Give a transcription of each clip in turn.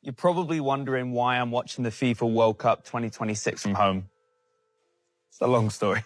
You're probably wondering why I'm watching the FIFA World Cup 2026 from home. It's a long story.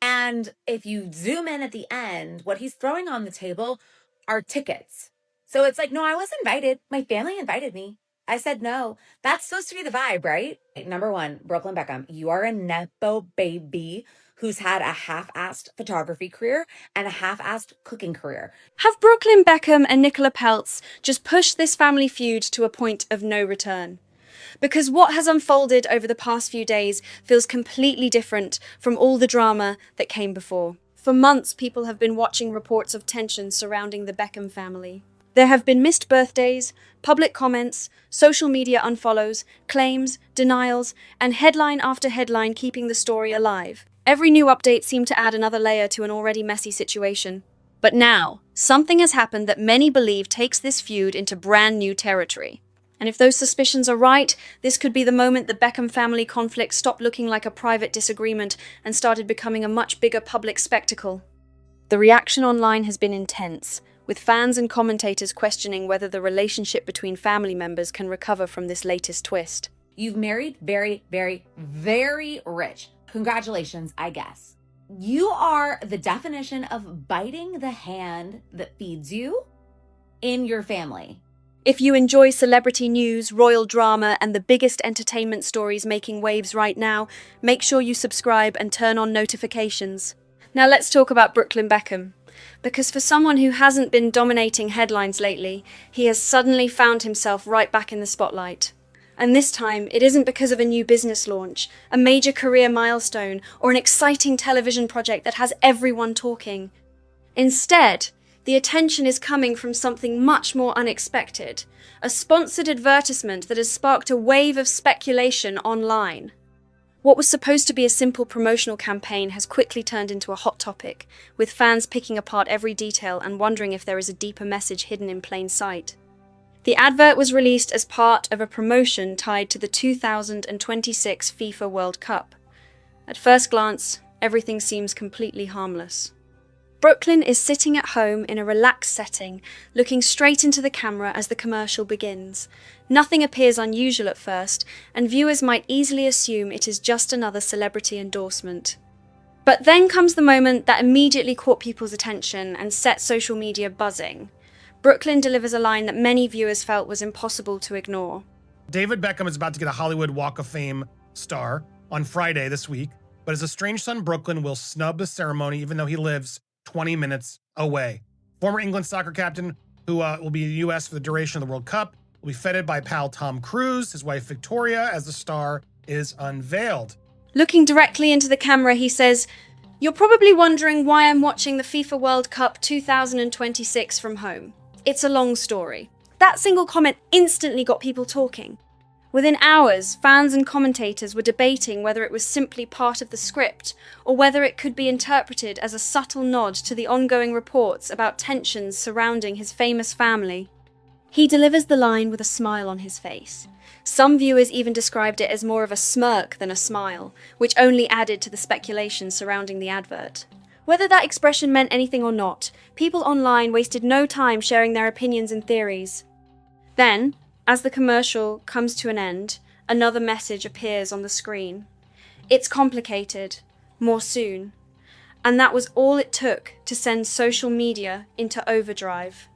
And if you zoom in at the end, what he's throwing on the table are tickets. So it's like, no, I was invited. My family invited me. I said no. That's supposed to be the vibe, right? Number one, Brooklyn Beckham, you are a Nepo baby who's had a half-assed photography career and a half-assed cooking career. Have Brooklyn Beckham and Nicola Peltz just pushed this family feud to a point of no return? Because what has unfolded over the past few days feels completely different from all the drama that came before. For months, people have been watching reports of tension surrounding the Beckham family. There have been missed birthdays, public comments, social media unfollows, claims, denials, and headline after headline keeping the story alive. Every new update seemed to add another layer to an already messy situation. But now, something has happened that many believe takes this feud into brand new territory. And if those suspicions are right, this could be the moment the Beckham family conflict stopped looking like a private disagreement and started becoming a much bigger public spectacle. The reaction online has been intense, with fans and commentators questioning whether the relationship between family members can recover from this latest twist. You've married very, very, very rich. Congratulations, I guess. You are the definition of biting the hand that feeds you in your family. If you enjoy celebrity news, royal drama, and the biggest entertainment stories making waves right now, make sure you subscribe and turn on notifications. Now let's talk about Brooklyn Beckham. Because for someone who hasn't been dominating headlines lately, he has suddenly found himself right back in the spotlight. And this time, it isn't because of a new business launch, a major career milestone, or an exciting television project that has everyone talking. Instead, the attention is coming from something much more unexpected, a sponsored advertisement that has sparked a wave of speculation online. What was supposed to be a simple promotional campaign has quickly turned into a hot topic, with fans picking apart every detail and wondering if there is a deeper message hidden in plain sight. The advert was released as part of a promotion tied to the 2026 FIFA World Cup. At first glance, everything seems completely harmless. Brooklyn is sitting at home in a relaxed setting, looking straight into the camera as the commercial begins. Nothing appears unusual at first, and viewers might easily assume it is just another celebrity endorsement. But then comes the moment that immediately caught people's attention and set social media buzzing. Brooklyn delivers a line that many viewers felt was impossible to ignore. David Beckham is about to get a Hollywood Walk of Fame star on Friday this week, but his estranged son Brooklyn will snub the ceremony even though he lives 20 minutes away. Former England soccer captain, who will be in the U.S. for the duration of the World Cup, will be feted by pal Tom Cruise. His wife Victoria, as the star, is unveiled. Looking directly into the camera, he says, "You're probably wondering why I'm watching the FIFA World Cup 2026 from home. It's a long story." That single comment instantly got people talking. Within hours, fans and commentators were debating whether it was simply part of the script or whether it could be interpreted as a subtle nod to the ongoing reports about tensions surrounding his famous family. He delivers the line with a smile on his face. Some viewers even described it as more of a smirk than a smile, which only added to the speculation surrounding the advert. Whether that expression meant anything or not, people online wasted no time sharing their opinions and theories. Then, as the commercial comes to an end, another message appears on the screen. It's complicated, more soon. And that was all it took to send social media into overdrive.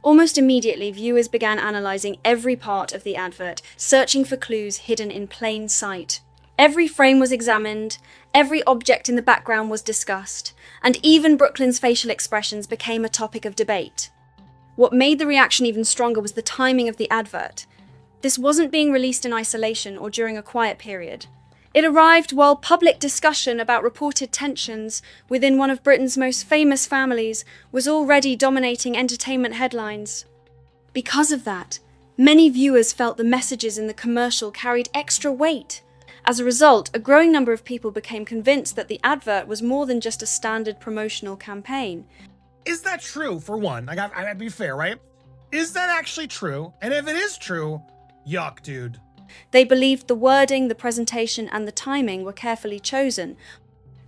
Almost immediately, viewers began analyzing every part of the advert, searching for clues hidden in plain sight. Every frame was examined, every object in the background was discussed, and even Brooklyn's facial expressions became a topic of debate. What made the reaction even stronger was the timing of the advert. This wasn't being released in isolation or during a quiet period. It arrived while public discussion about reported tensions within one of Britain's most famous families was already dominating entertainment headlines. Because of that, many viewers felt the messages in the commercial carried extra weight. As a result, a growing number of people became convinced that the advert was more than just a standard promotional campaign. Is that true, for one? I gotta be fair, right? Is that actually true? And if it is true, yuck, dude. They believed the wording, the presentation, and the timing were carefully chosen.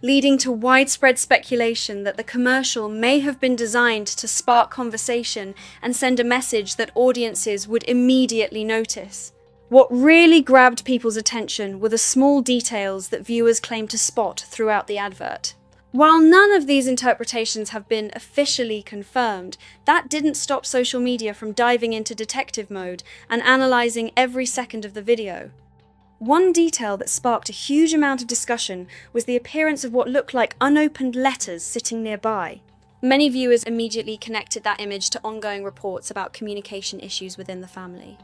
leading to widespread speculation that the commercial may have been designed to spark conversation and send a message that audiences would immediately notice. What really grabbed people's attention were the small details that viewers claimed to spot throughout the advert. While none of these interpretations have been officially confirmed, that didn't stop social media from diving into detective mode and analyzing every second of the video. One detail that sparked a huge amount of discussion was the appearance of what looked like unopened letters sitting nearby. Many viewers immediately connected that image to ongoing reports about communication issues within the family.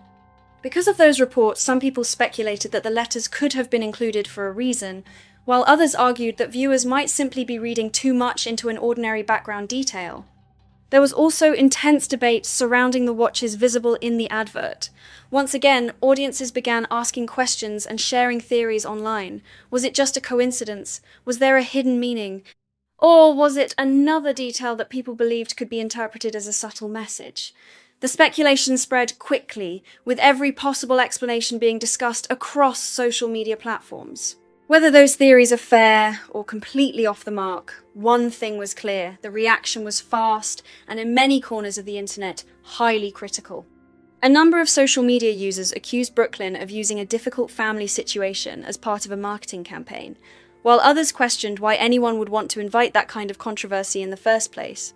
Because of those reports, some people speculated that the letters could have been included for a reason, while others argued that viewers might simply be reading too much into an ordinary background detail. There was also intense debate surrounding the watches visible in the advert. Once again, audiences began asking questions and sharing theories online. Was it just a coincidence? Was there a hidden meaning? Or was it another detail that people believed could be interpreted as a subtle message? The speculation spread quickly, with every possible explanation being discussed across social media platforms. Whether those theories are fair or completely off the mark, one thing was clear: the reaction was fast and in many corners of the internet, highly critical. A number of social media users accused Brooklyn of using a difficult family situation as part of a marketing campaign, while others questioned why anyone would want to invite that kind of controversy in the first place.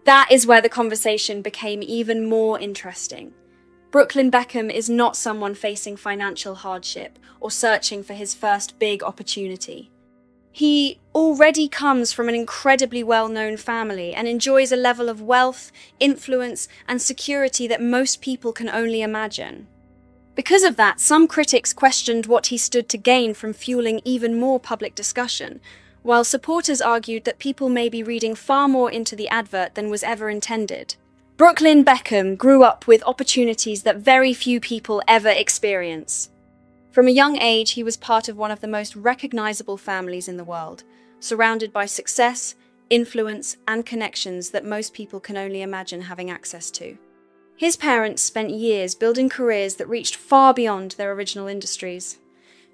That is where the conversation became even more interesting. Brooklyn Beckham is not someone facing financial hardship or searching for his first big opportunity. He already comes from an incredibly well-known family and enjoys a level of wealth, influence, and security that most people can only imagine. Because of that, some critics questioned what he stood to gain from fueling even more public discussion, while supporters argued that people may be reading far more into the advert than was ever intended. Brooklyn Beckham grew up with opportunities that very few people ever experience. From a young age, he was part of one of the most recognizable families in the world, surrounded by success, influence, and connections that most people can only imagine having access to. His parents spent years building careers that reached far beyond their original industries.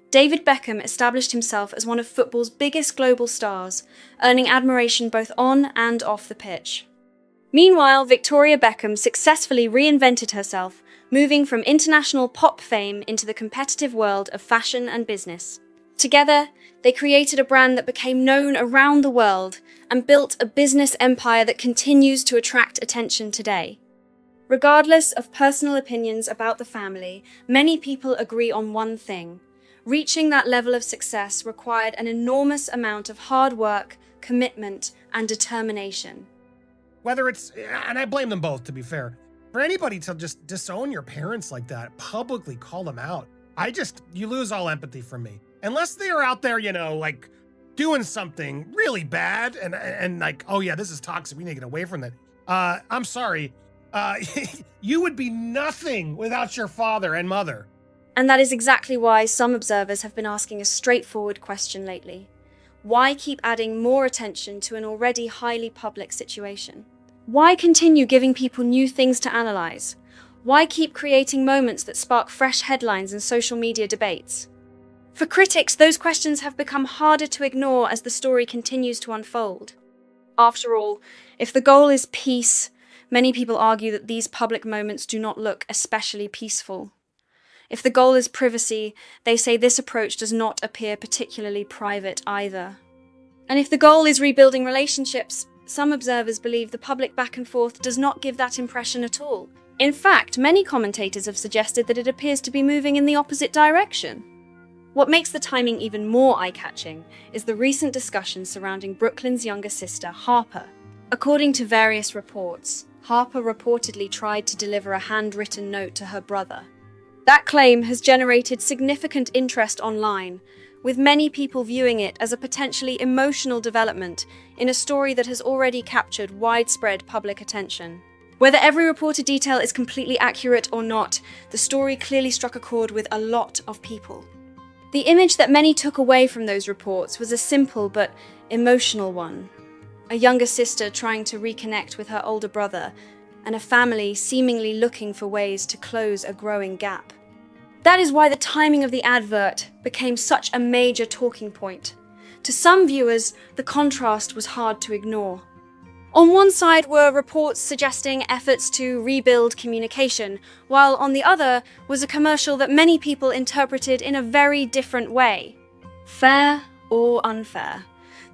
David Beckham established himself as one of football's biggest global stars, earning admiration both on and off the pitch. Meanwhile, Victoria Beckham successfully reinvented herself, moving from international pop fame into the competitive world of fashion and business. Together, they created a brand that became known around the world and built a business empire that continues to attract attention today. Regardless of personal opinions about the family, many people agree on one thing: reaching that level of success required an enormous amount of hard work, commitment, and determination. Whether it's, and I blame them both, to be fair, for anybody to just disown your parents like that, publicly call them out, you lose all empathy from me. Unless they are out there, like doing something really bad and like, oh yeah, this is toxic, we need to get away from that. I'm sorry. You would be nothing without your father and mother. And that is exactly why some observers have been asking a straightforward question lately. Why keep adding more attention to an already highly public situation? Why continue giving people new things to analyze? Why keep creating moments that spark fresh headlines and social media debates? For critics, those questions have become harder to ignore as the story continues to unfold. After all, if the goal is peace, many people argue that these public moments do not look especially peaceful. If the goal is privacy, they say this approach does not appear particularly private either. And if the goal is rebuilding relationships, some observers believe the public back and forth does not give that impression at all. In fact, many commentators have suggested that it appears to be moving in the opposite direction. What makes the timing even more eye-catching is the recent discussion surrounding Brooklyn's younger sister, Harper. According to various reports, Harper reportedly tried to deliver a handwritten note to her brother. That claim has generated significant interest online, with many people viewing it as a potentially emotional development in a story that has already captured widespread public attention. Whether every reported detail is completely accurate or not, the story clearly struck a chord with a lot of people. The image that many took away from those reports was a simple but emotional one. A younger sister trying to reconnect with her older brother, and a family seemingly looking for ways to close a growing gap. That is why the timing of the advert became such a major talking point. To some viewers, the contrast was hard to ignore. On one side were reports suggesting efforts to rebuild communication, while on the other was a commercial that many people interpreted in a very different way. Fair or unfair?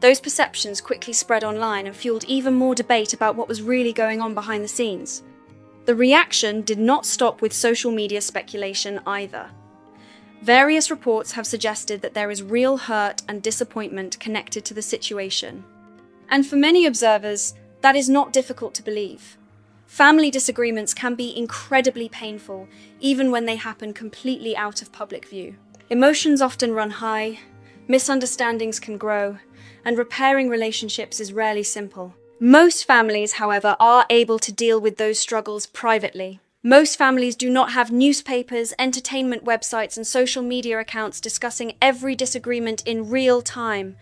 Those perceptions quickly spread online and fueled even more debate about what was really going on behind the scenes. The reaction did not stop with social media speculation either. Various reports have suggested that there is real hurt and disappointment connected to the situation. And for many observers, that is not difficult to believe. Family disagreements can be incredibly painful, even when they happen completely out of public view. Emotions often run high, misunderstandings can grow, and repairing relationships is rarely simple. Most families, however, are able to deal with those struggles privately. Most families do not have newspapers, entertainment websites, and social media accounts discussing every disagreement in real time.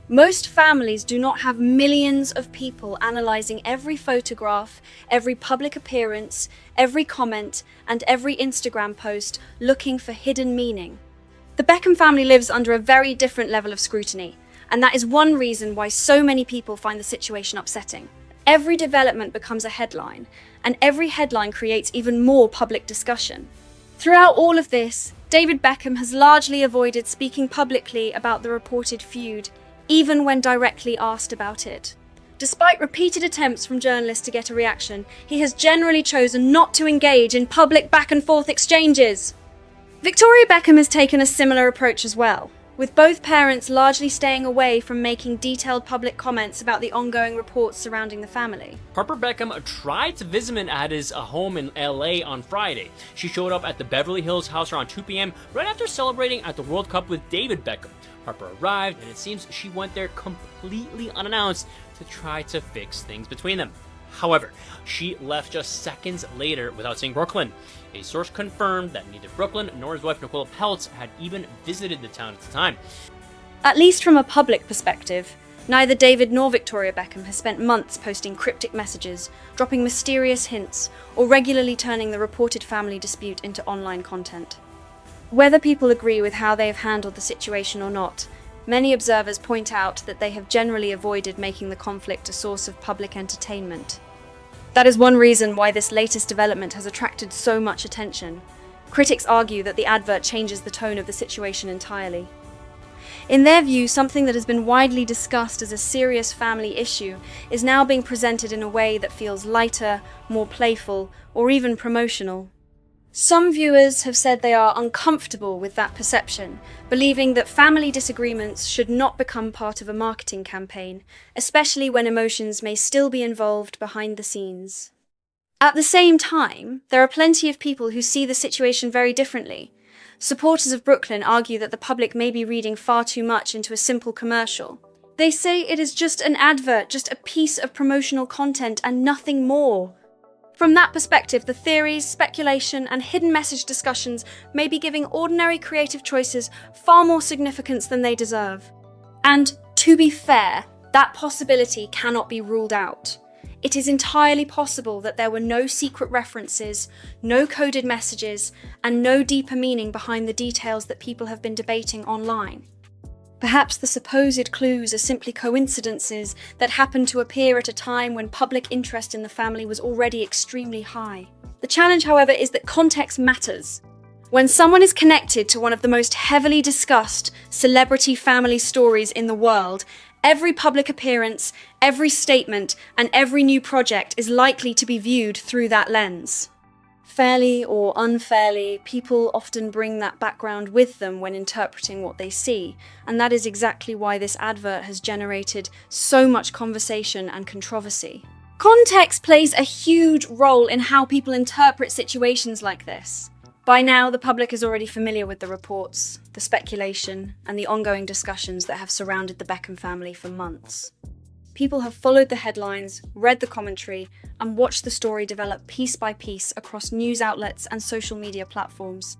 Most families do not have millions of people analyzing every photograph, every public appearance, every comment, and every Instagram post looking for hidden meaning. The Beckham family lives under a very different level of scrutiny, and that is one reason why so many people find the situation upsetting. Every development becomes a headline, and every headline creates even more public discussion. Throughout all of this, David Beckham has largely avoided speaking publicly about the reported feud, even when directly asked about it. Despite repeated attempts from journalists to get a reaction, he has generally chosen not to engage in public back-and-forth exchanges. Victoria Beckham has taken a similar approach as well, with both parents largely staying away from making detailed public comments about the ongoing reports surrounding the family. Harper Beckham tried to visit him at his home in LA on Friday. She showed up at the Beverly Hills house around 2 p.m. right after celebrating at the World Cup with David Beckham. Harper arrived, and it seems she went there completely unannounced to try to fix things between them. However, she left just seconds later without seeing Brooklyn. A source confirmed that neither Brooklyn nor his wife Nicola Peltz had even visited the town at the time. At least from a public perspective, neither David nor Victoria Beckham has spent months posting cryptic messages, dropping mysterious hints, or regularly turning the reported family dispute into online content. Whether people agree with how they have handled the situation or not, many observers point out that they have generally avoided making the conflict a source of public entertainment. That is one reason why this latest development has attracted so much attention. Critics argue that the advert changes the tone of the situation entirely. In their view, something that has been widely discussed as a serious family issue is now being presented in a way that feels lighter, more playful, or even promotional. Some viewers have said they are uncomfortable with that perception, believing that family disagreements should not become part of a marketing campaign, especially when emotions may still be involved behind the scenes. At the same time, there are plenty of people who see the situation very differently. Supporters of Brooklyn argue that the public may be reading far too much into a simple commercial. They say it is just an advert, just a piece of promotional content and nothing more. From that perspective, the theories, speculation, and hidden message discussions may be giving ordinary creative choices far more significance than they deserve. And, to be fair, that possibility cannot be ruled out. It is entirely possible that there were no secret references, no coded messages, and no deeper meaning behind the details that people have been debating online. Perhaps the supposed clues are simply coincidences that happened to appear at a time when public interest in the family was already extremely high. The challenge, however, is that context matters. When someone is connected to one of the most heavily discussed celebrity family stories in the world, every public appearance, every statement, and every new project is likely to be viewed through that lens. Fairly or unfairly, people often bring that background with them when interpreting what they see, and that is exactly why this advert has generated so much conversation and controversy. Context plays a huge role in how people interpret situations like this. By now, the public is already familiar with the reports, the speculation, and the ongoing discussions that have surrounded the Beckham family for months. People have followed the headlines, read the commentary, and watched the story develop piece by piece across news outlets and social media platforms.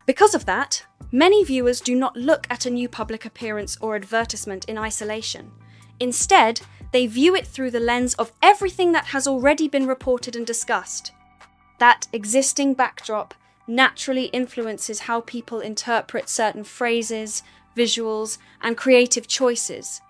Because of that, many viewers do not look at a new public appearance or advertisement in isolation. Instead, they view it through the lens of everything that has already been reported and discussed. That existing backdrop naturally influences how people interpret certain phrases, visuals, and creative choices.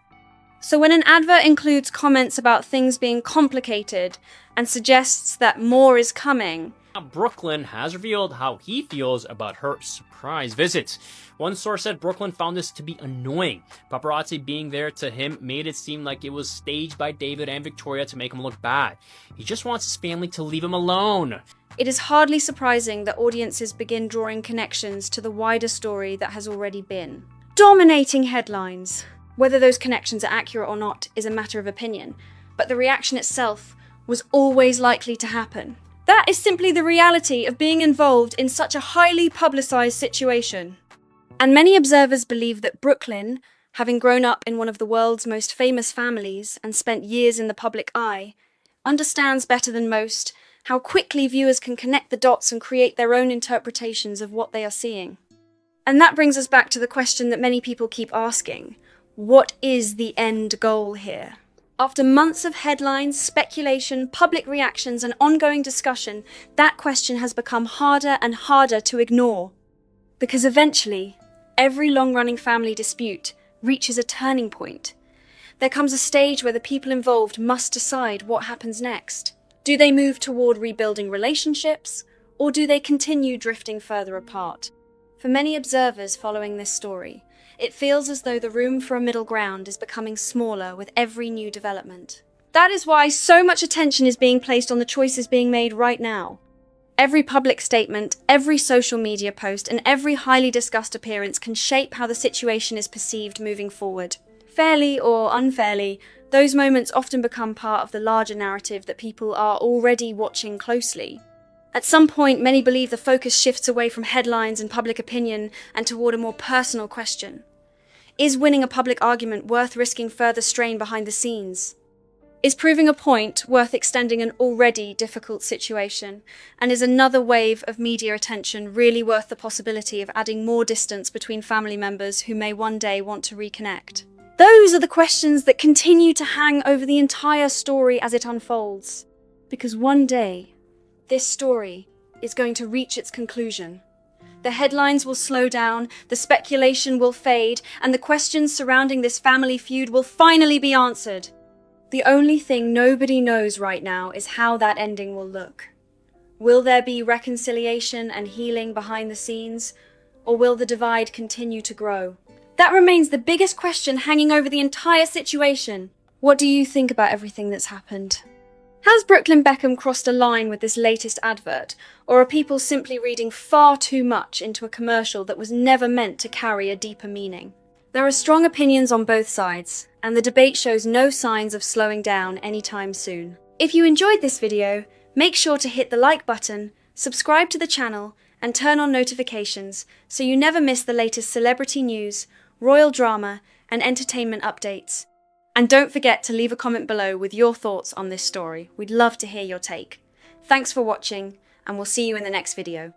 So when an advert includes comments about things being complicated and suggests that more is coming, Brooklyn has revealed how he feels about her surprise visits. One source said Brooklyn found this to be annoying. Paparazzi being there to him made it seem like it was staged by David and Victoria to make him look bad. He just wants his family to leave him alone. it is hardly surprising that audiences begin drawing connections to the wider story that has already been. Dominating headlines. Whether those connections are accurate or not is a matter of opinion, but the reaction itself was always likely to happen. That is simply the reality of being involved in such a highly publicized situation. And many observers believe that Brooklyn, having grown up in one of the world's most famous families and spent years in the public eye, understands better than most how quickly viewers can connect the dots and create their own interpretations of what they are seeing. And that brings us back to the question that many people keep asking: what is the end goal here? After months of headlines, speculation, public reactions, and ongoing discussion, that question has become harder and harder to ignore. Because eventually, every long-running family dispute reaches a turning point. There comes a stage where the people involved must decide what happens next. Do they move toward rebuilding relationships, or do they continue drifting further apart? For many observers following this story, it feels as though the room for a middle ground is becoming smaller with every new development. That is why so much attention is being placed on the choices being made right now. Every public statement, every social media post, and every highly discussed appearance can shape how the situation is perceived moving forward. Fairly or unfairly, those moments often become part of the larger narrative that people are already watching closely. At some point, many believe the focus shifts away from headlines and public opinion and toward a more personal question. Is winning a public argument worth risking further strain behind the scenes? Is proving a point worth extending an already difficult situation? And is another wave of media attention really worth the possibility of adding more distance between family members who may one day want to reconnect? Those are the questions that continue to hang over the entire story as it unfolds. Because one day, this story is going to reach its conclusion. The headlines will slow down, the speculation will fade, and the questions surrounding this family feud will finally be answered. The only thing nobody knows right now is how that ending will look. Will there be reconciliation and healing behind the scenes, or will the divide continue to grow? That remains the biggest question hanging over the entire situation. What do you think about everything that's happened? Has Brooklyn Beckham crossed a line with this latest advert, or are people simply reading far too much into a commercial that was never meant to carry a deeper meaning? There are strong opinions on both sides, and the debate shows no signs of slowing down anytime soon. If you enjoyed this video, make sure to hit the like button, subscribe to the channel, and turn on notifications so you never miss the latest celebrity news, royal drama, and entertainment updates. And don't forget to leave a comment below with your thoughts on this story. We'd love to hear your take. Thanks for watching, and we'll see you in the next video.